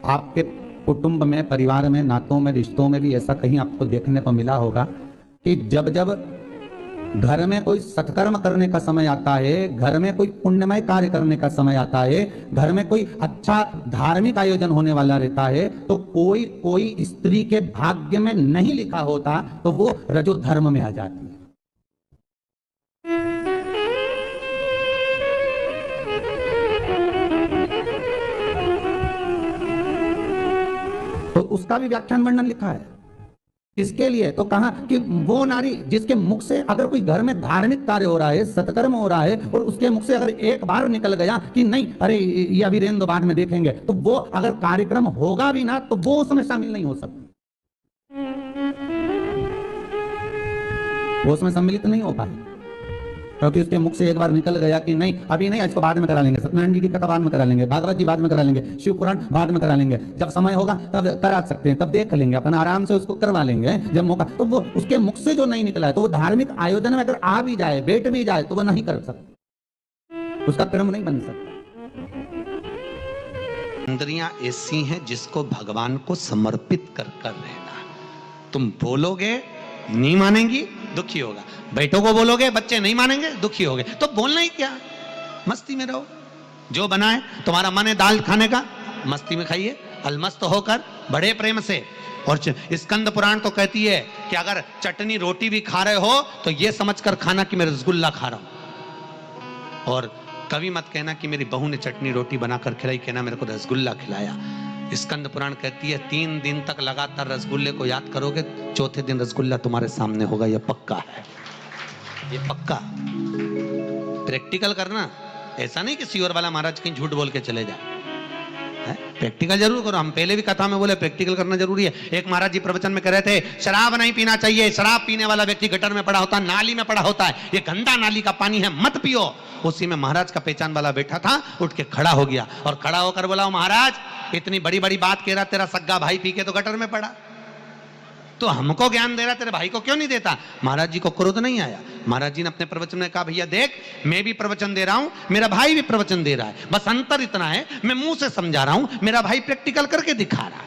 आपके कुटुंब में, परिवार में, नातों में, रिश्तों में भी ऐसा कहीं आपको देखने को मिला होगा कि जब जब घर में कोई सत्कर्म करने का समय आता है, घर में कोई पुण्यमय कार्य करने का समय आता है, घर में कोई अच्छा धार्मिक आयोजन होने वाला रहता है, तो कोई कोई स्त्री के भाग्य में नहीं लिखा होता तो वो रजो धर्म में आ जाती है। तो उसका भी व्याख्यान वर्णन लिखा है। इसके लिए तो कहा कि वो नारी जिसके मुख से अगर कोई घर में धार्मिक कार्य हो रहा है, सत्कर्म हो रहा है, और उसके मुख से अगर एक बार निकल गया कि नहीं अरे ये अभी रहने दो बाद में देखेंगे, तो वो अगर कार्यक्रम होगा भी ना तो वो उसमें शामिल नहीं हो सकती, वो उसमें सम्मिलित नहीं हो पाए, क्योंकि उसके मुख से एक बार निकल गया कि नहीं अभी नहीं, इसको बाद में करा लेंगे, सत्यनारायण जी की कथा बाद में करा लेंगे, भागवत जी बाद में करा लेंगे, शिव पुराण बाद में करा लेंगे, जब समय होगा तब करा सकते हैं, तब देख लेंगे, अपन आराम से उसको करवा लेंगे जब मौका। तो वो उसके मुख से जो नहीं निकला है, तो वो धार्मिक आयोजन में अगर आ भी जाए, बैठ भी जाए, तो वो नहीं कर सकता, उसका कर्म नहीं बन सकता। इंद्रियां ऐसी हैं जिसको भगवान को समर्पित कर कर रहना। तुम बोलोगे नहीं मानेंगी, दुखी होगा, बेटों को बोलोगे बच्चे नहीं मानेंगे, दुखी होगे, तो बोलना ही क्या, मस्ती में रहो। जो बनाए तुम्हारा मन है दाल खाने का, मस्ती में खाइए, अलमस्त होकर बड़े प्रेम से। और स्कंद पुराण तो कहती है कि अगर चटनी रोटी भी खा रहे हो तो ये समझकर खाना कि मैं रसगुल्ला खा रहा हूं, और कभी मत कहना कि मेरी बहू ने चटनी रोटी बनाकर खिलाई, कहना मेरे को रसगुल्ला खिलाया। स्कंद पुराण कहती है 3 दिन तक लगातार रसगुल्ले को याद करोगे, चौथे दिन रसगुल्ला तुम्हारे सामने होगा, यह पक्का है, ये पक्का। प्रैक्टिकल करना, ऐसा नहीं कि सीवर वाला महाराज कहीं झूठ बोल के चले जाए, प्रैक्टिकल जरूर करो। हम पहले भी कथा में बोले प्रैक्टिकल करना जरूरी है। एक महाराज जी प्रवचन में कह रहे थे शराब नहीं पीना चाहिए, शराब पीने वाला व्यक्ति गटर में पड़ा होता है, नाली में पड़ा होता है, ये गंदा नाली का पानी है, मत पियो। उसी में महाराज का पहचान वाला बैठा था, उठ के खड़ा हो गया और खड़ा होकर बोला महाराज इतनी बड़ी बड़ी बात कह रहा, तेरा सग्गा भाई पी के तो गटर में पड़ा, तो हमको ज्ञान दे रहा, तेरे भाई को क्यों नहीं देता। महाराज जी को क्रोध नहीं आया। महाराज जी ने अपने प्रवचन में कहा भैया देख मैं भी प्रवचन दे रहा हूं, मेरा भाई भी प्रवचन दे रहा है, बस अंतर इतना है मैं मुंह से समझा रहा हूं, मेरा भाई प्रैक्टिकल करके दिखा रहा है।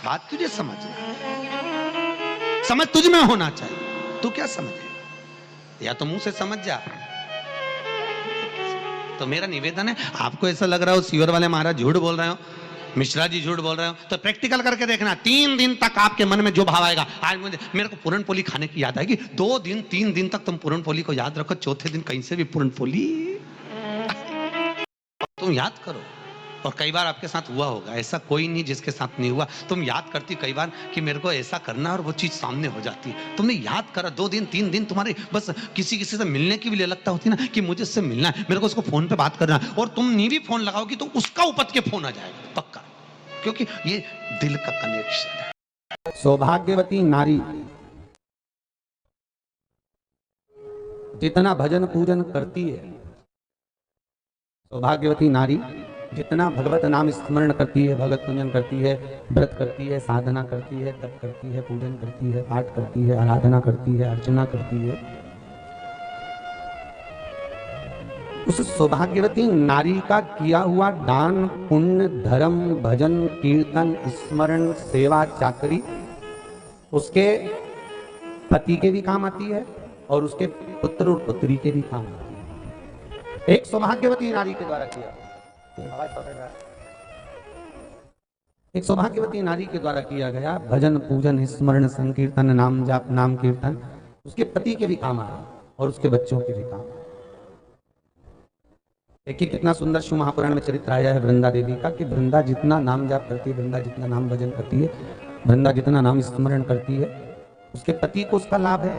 बात तुझे समझना, समझ तुझ में होना चाहिए, तू क्या समझे, या तो मुंह से समझ जा। तो मेरा निवेदन है, आपको ऐसा लग रहा हो सीवर वाले महाराज झूठ बोल रहे हो, मिश्रा जी झूठ बोल रहे हो, तो प्रैक्टिकल करके देखना, 3 दिन तक आपके मन में जो भाव आएगा। आज मेरे को पूरन पोली खाने की याद आएगी, 2 दिन 3 दिन तक तुम पूरन पोली को याद रखो, चौथे दिन कहीं से भी पूरन पोली तुम याद करो। और कई बार आपके साथ हुआ होगा, ऐसा कोई नहीं जिसके साथ नहीं हुआ। तुम याद करती कई बार कि मेरे को ऐसा करना, और वो चीज सामने हो जाती है, तुमने याद करा, 2 दिन 3 दिन तुम्हारी बस किसी किसी से मिलने की भी लगता होती ना कि मुझे इससे मिलना है, मेरे को उसको फोन पे बात करना है, और तुम नहीं भी फोन लगाओगी तो उसका उपत के फोन आ जाएगा पक्का, क्योंकि ये दिल का कनेक्शन है। सौभाग्यवती नारी जितना भजन पूजन करती है, सौभाग्यवती नारी जितना भगवत नाम स्मरण करती है, भगवत पूजन करती है, व्रत करती है, साधना करती है, तप करती है, पूजन करती है, पाठ करती है, आराधना करती है, अर्चना करती है, उस सौभाग्यवती नारी का किया हुआ दान, पुण्य, धर्म, भजन, कीर्तन, स्मरण, सेवा, चाकरी उसके पति के भी काम आती है और उसके पुत्र और पुत्री के भी काम आती है। एक सौभाग्यवती नारी के द्वारा किया, एक सौभाग्यवती नारी के द्वारा किया गया भजन, पूजन, स्मरण, संकीर्तन, नाम जाप, नाम कीर्तन उसके पति के भी काम आए और उसके बच्चों के भी काम। देखिए कितना सुंदर शिव महापुराण में चरित्र आया है वृंदा देवी का, कि वृंदा जितना नाम जाप करती है, वृंदा जितना नाम भजन करती है, वृंदा जितना नाम स्मरण करती है, उसके पति को उसका लाभ है।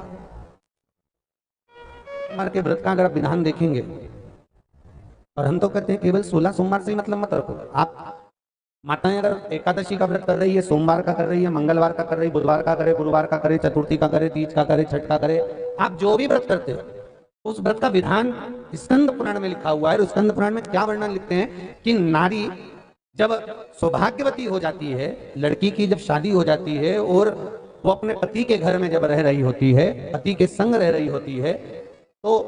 सोमवार के व्रत का अगर आप विधान देखेंगे, और हम तो कहते हैं केवल 16 सोमवार से ही मतलब मत रखो। आप माताएं अगर एकादशी का व्रत कर रही है, सोमवार का कर रही है, मंगलवार का कर रही है, बुधवार का करे, गुरुवार का करे, चतुर्थी का करे, तीज का करे, छठ का करे, आप जो भी व्रत करते हो उस व्रत का विधान स्कंद पुराण में लिखा हुआ है। और स्कंद पुराण में क्या वर्णन लिखते हैं कि नारी जब सौभाग्यवती हो जाती है, लड़की की जब शादी हो जाती है और वो अपने पति के घर में जब रह रही होती है, पति के संग रह रही होती है, तो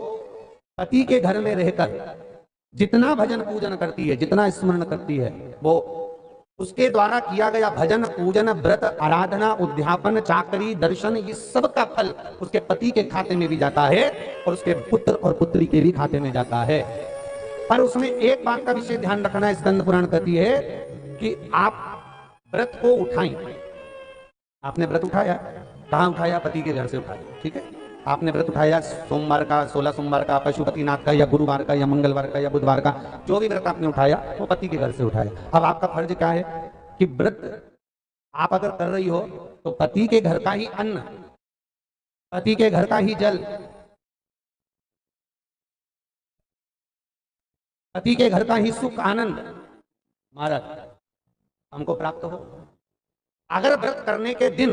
पति के घर में रहकर जितना भजन पूजन करती है, जितना स्मरण करती है, वो उसके द्वारा किया गया भजन पूजन व्रत आराधना उद्यापन चाकरी दर्शन ये सब का फल उसके पति के खाते में भी जाता है और उसके पुत्र और पुत्री के भी खाते में जाता है। पर उसमें एक बात का विशेष ध्यान रखना स्कंद पुराण कहती है कि आप व्रत को उठाएं। आपने व्रत उठाया, कहां उठाया? पति के घर से उठाया। ठीक है, आपने व्रत उठाया सोमवार का, 16 सोमवार का, पशुपतिनाथ का, या गुरुवार का, या मंगलवार का, या बुधवार का, जो भी व्रत आपने उठाया वो पति के घर से उठाया। अब आपका फर्ज क्या है कि व्रत आप अगर कर रही हो तो पति के घर का ही अन्न, पति के घर का ही जल, पति के घर का ही सुख आनंद महाराज हमको प्राप्त हो। अगर व्रत करने के दिन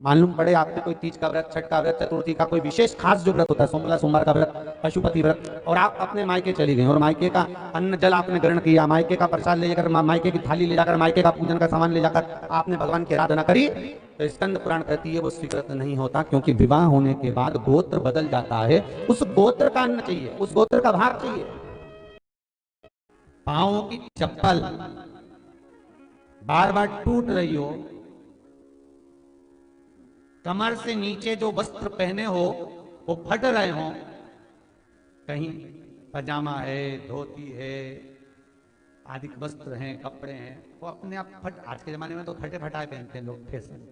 मालूम पड़े आपके कोई तीज का व्रत, छठ का व्रत, चतुर्थी का कोई विशेष खास जो व्रत होता है, सोमवार सोमवार का व्रत, पशुपति व्रत, और आप अपने मायके चली गई और मायके का अन्न जल आपने ग्रहण किया, मायके का प्रसाद ले जाकर, मायके की थाली ले जाकर, मायके का पूजन का सामान ले जाकर आपने भगवान की आराधना करी, तो स्कंद पुराण कहती है वो स्वीकृत नहीं होता, क्योंकि विवाह होने के बाद गोत्र बदल जाता है। उस गोत्र का अन्न चाहिए, उस गोत्र का भाग चाहिए। पांवों की चप्पल बार बार टूट रही हो, कमर से नीचे जो वस्त्र पहने हो वो फट रहे हो, कहीं पजामा है, धोती है, आदि वस्त्र हैं, कपड़े हैं, वो अपने आप फट, आज के जमाने में तो फटे फटाए पहनते हैं लोग, फैशन,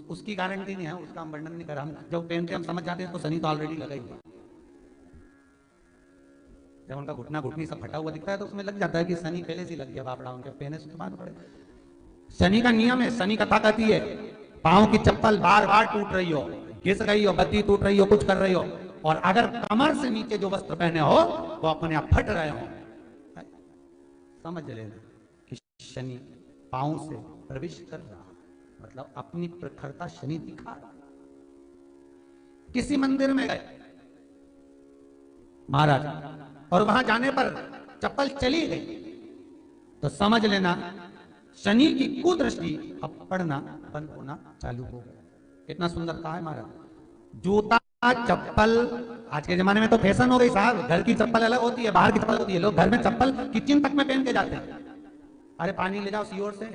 उसकी गारंटी नहीं है, उसका हम वर्णन नहीं कर रहा। हम जब पहनते हम समझ जाते हैं तो शनि तो ऑलरेडी लगा ही हुआ। जब उनका घुटना घुटनी सब फटा हुआ दिखता है तो उसमें लग जाता है कि शनि पहले से लग गया बापड़ा, उनके पहने से बात पड़े। शनि का नियम है, शनि कथा कहती है पांव की चप्पल बार बार टूट रही हो, घिस रही हो, बत्ती टूट रही हो, कुछ कर रही हो, और अगर कमर से नीचे जो वस्त्र पहने हो वो अपने आप फट रहे हो, समझ लेना कि शनि पांव से प्रवेश कर रहा, मतलब अपनी प्रखरता शनि दिखा। किसी मंदिर में गए महाराज और वहां जाने पर चप्पल चली गई तो समझ लेना शनि की कुदृष्टि अब पड़ना बंद होना चालू हो गया। कितना सुंदर कहा है महाराज। जूता चप्पल आज के जमाने में तो फैशन हो गई साहब, घर की चप्पल अलग होती है, बाहर की चप्पल होती है, लोग घर में चप्पल किचन तक में पहन के जाते हैं। अरे पानी ले जाओ सीओर से,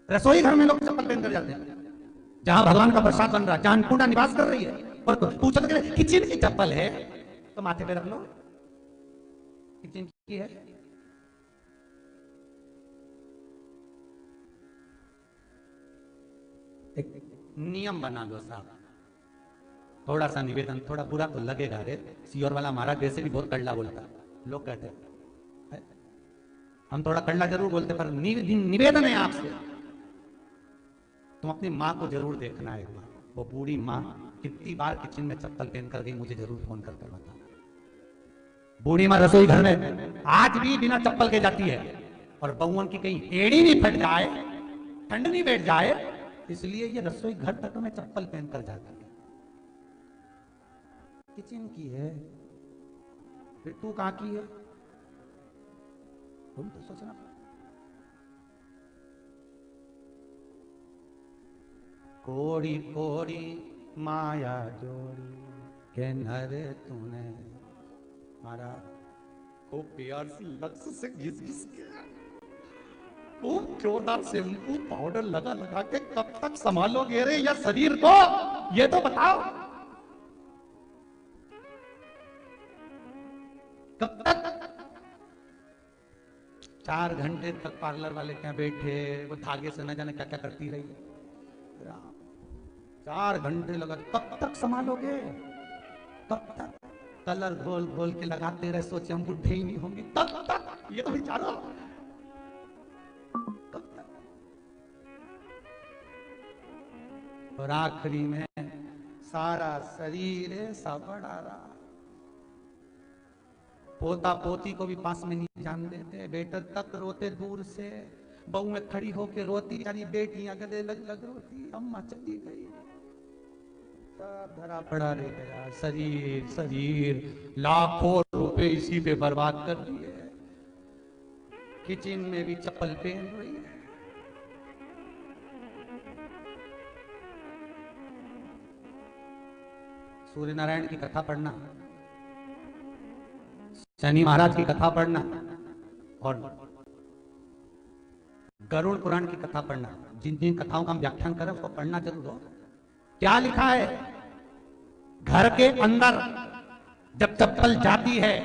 रसोई घर में लोग चप्पल पहन कर जाते हैं, जहां भगवान का प्रसाद बन रहा है, जहां अन्नपूर्णा निवास कर रही है, और पूछो तो किचन की चप्पल है तो माथे पे रख लो, किचन की है। एक नियम बना लो साहब, थोड़ा सा निवेदन, थोड़ा बुरा तो लगेगा, रे सीओर वाला महाराज वैसे भी बहुत कड़ला बोलता है, लोग कहते हैं हम थोड़ा कड़ला जरूर बोलते, पर निवेदन है आपसे, तुम अपनी माँ को जरूर देखना है। वो बूढ़ी माँ कितनी बार किचन में चप्पल पहन कर गई, मुझे जरूर फोन कर बताना। बूढ़ी माँ रसोई घर में आज भी बिना चप्पल के जाती है, और बहुओं की कहीं एड़ी नहीं फट जाए, ठंड नहीं बैठ जाए, इसलिए ये रसोई घर तक में चप्पल पहन कर जाती है। किचन की है, फिर तू कहां की है, तुम तो सोचना। कोड़ी कोड़ी माया जोड़ी के नरे तूने, मारा खूब प्यार से लक्ष्य से घिस घिस के, खूब जोरदार शैम्पू पाउडर लगा लगा के कब तक संभालोगे रे या शरीर को, ये तो बताओ कब तक। 4 घंटे तक पार्लर वाले क्या बैठे, वो धागे से न जाने क्या क्या करती रही, 4 घंटे लगा, कब तक संभालोगे, कब तक कलर घोल घोल के लगाते रहे, सोचे हम बुढ़े ही नहीं होंगे, तब तक, ये तो विचारो कब तक। और आखिरी में सारा शरीर ऐसा बड़ा रहा, पोता पोती को भी पास में नहीं जान देते, बेटे तक रोते दूर से, बहुएं खड़ी होके रोती, यानी बेटियां गले लग लग रोती, अम्मा चली गई, सब धरा पड़ा रह गया। शरीर शरीर लाखों रुपए इसी पे बर्बाद कर दिए, किचन में भी चप्पल पहन रही है। सूर्य नारायण की कथा पढ़ना, शनि महाराज की कथा पढ़ना और गरुड़ पुराण की कथा पढ़ना, जिन जिन कथाओं का हम व्याख्यान करें उसको पढ़ना जरूर हो। क्या लिखा है, घर के अंदर जब चप्पल जाती है,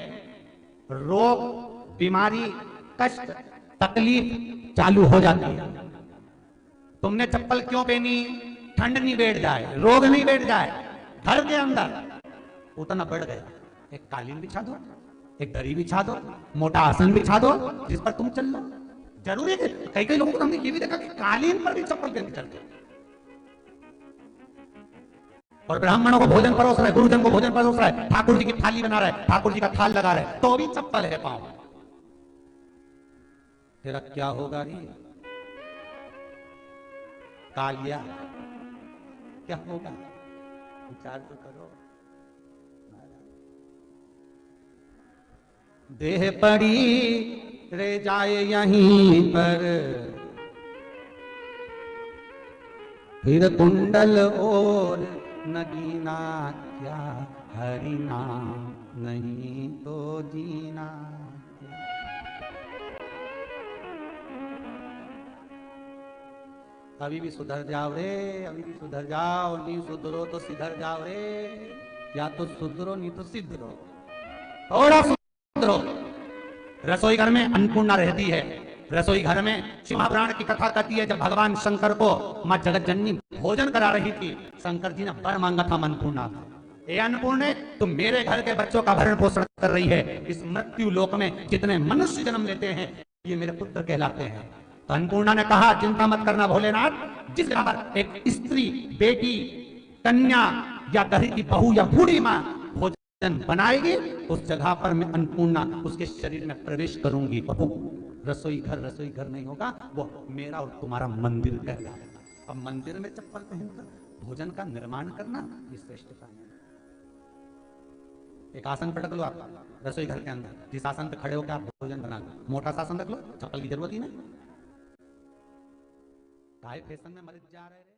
रोग, बीमारी, कष्ट, तकलीफ चालू हो जाती है। तुमने चप्पल क्यों पहनी? ठंड नहीं बैठ जाए, रोग नहीं बैठ जाए। घर के अंदर उतना बढ़ गया, एक कालीन बिछा दो, एक दरी बिछा दो, मोटा आसन बिछा दो जिस पर तुम चल लो। जरूरी है, कई कई लोगों को हमने ये भी देखा कि कालीन पर भी चप्पल पहन के चलते हैं। और ब्राह्मणों को भोजन परोस रहा है, गुरुजन को भोजन परोस रहा है, ठाकुर जी की थाली बना रहा है, ठाकुर जी का थाल लगा रहा है, तो भी चप्पल है पांव। तेरा क्या होगा रे कालिया, क्या होगा? विचार तो करो। देह पड़ी रे जाए यहीं पर, फिर कुंडल और नगीना, क्या हरि नाम नहीं तो जीना। अभी भी सुधर जाओ रे, अभी भी सुधर जाओ, नहीं सुधरो तो सिधर जाओ रे, या तो सुधरो नहीं तो सिधरो, थोड़ा सुधरो। रसोई घर में अन्नपूर्णा रहती है, रसोई घर में शिवपुराण की कथा कहती है, जब भगवान शंकर को मां जगत जननी भोजन करा रही थी, शंकर जी ने वर मांगा था अन्नपूर्णा। ये अन्नपूर्णे, तुम मेरे घर के बच्चों का भरण पोषण कर रही है। इस मृत्यु लोक में जितने मनुष्य जन्म लेते हैं ये मेरे पुत्र कहलाते हैं। तो अन्नपूर्णा ने कहा, चिंता मत करना भोलेनाथ, जिस जगह पर एक स्त्री, बेटी, कन्या या घर की बहू या बूढ़ी मां भोजन बनाएगी, उस जगह पर मैं अन्नपूर्णा उसके शरीर में प्रवेश करूंगी। बहू रसोई घर नहीं होगा, वो मेरा और तुम्हारा मंदिर कहलाएगा। अब मंदिर में चप्पल पहनकर भोजन का निर्माण करना ये श्रेष्ठता है। एक आसन पटक लो आप रसोई घर के अंदर, जिस आसन पे खड़े होकर आप भोजन बना लो, मोटा सा आसन रख लो, चप्पल की जरूरत ही नहीं। काय फैशन में मर जा रहे हैं।